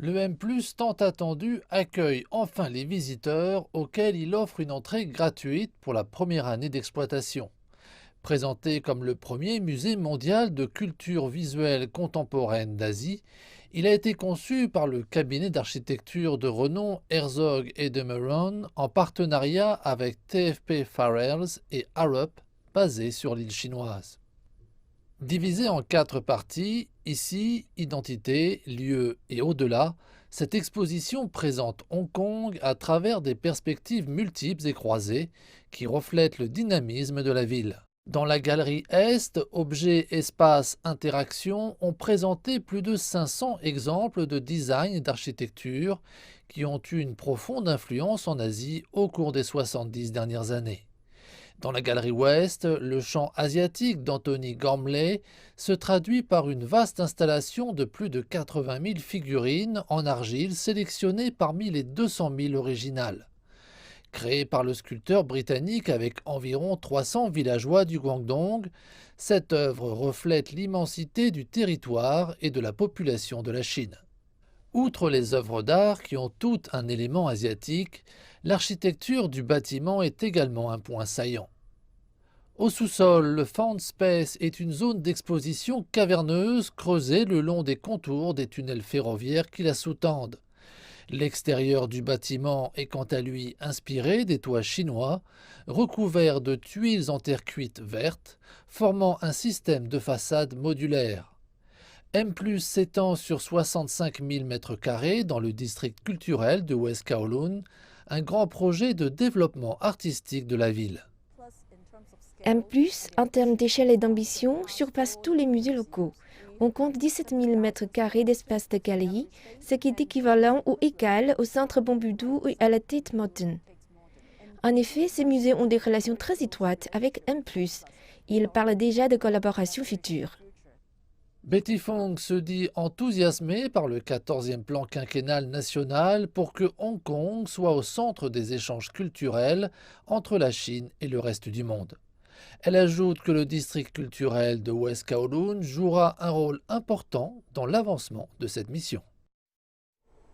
Le M+, tant attendu, accueille enfin les visiteurs auxquels il offre une entrée gratuite pour la première année d'exploitation. Présenté comme le premier musée mondial de culture visuelle contemporaine d'Asie, il a été conçu par le cabinet d'architecture de renom Herzog et de Meuron en partenariat avec TFP Farrells et Arup, basé sur l'île chinoise. Divisé en quatre parties, ici, identité, lieu et au-delà, cette exposition présente Hong Kong à travers des perspectives multiples et croisées qui reflètent le dynamisme de la ville. Dans la galerie Est, objets, espaces, interactions ont présenté plus de 500 exemples de design et d'architecture qui ont eu une profonde influence en Asie au cours des 70 dernières années. Dans la galerie Ouest, le chant asiatique d'Anthony Gormley se traduit par une vaste installation de plus de 80 000 figurines en argile sélectionnées parmi les 200 000 originales. Créée par le sculpteur britannique avec environ 300 villageois du Guangdong, cette œuvre reflète l'immensité du territoire et de la population de la Chine. Outre les œuvres d'art qui ont toutes un élément asiatique, l'architecture du bâtiment est également un point saillant. Au sous-sol, le Found Space est une zone d'exposition caverneuse creusée le long des contours des tunnels ferroviaires qui la sous-tendent. L'extérieur du bâtiment est quant à lui inspiré des toits chinois, recouverts de tuiles en terre cuite verte, formant un système de façade modulaire. M+ s'étend sur 65 000 m² dans le district culturel de West Kowloon, un grand projet de développement artistique de la ville. M+, en termes d'échelle et d'ambition, surpasse tous les musées locaux. On compte 17 000 m² d'espace de galerie, ce qui est équivalent ou égal au Centre Pompidou et à la Tate Modern. En effet, ces musées ont des relations très étroites avec M+. Ils parlent déjà de collaboration future. Betty Fong se dit enthousiasmée par le 14e plan quinquennal national pour que Hong Kong soit au centre des échanges culturels entre la Chine et le reste du monde. Elle ajoute que le district culturel de West Kowloon jouera un rôle important dans l'avancement de cette mission.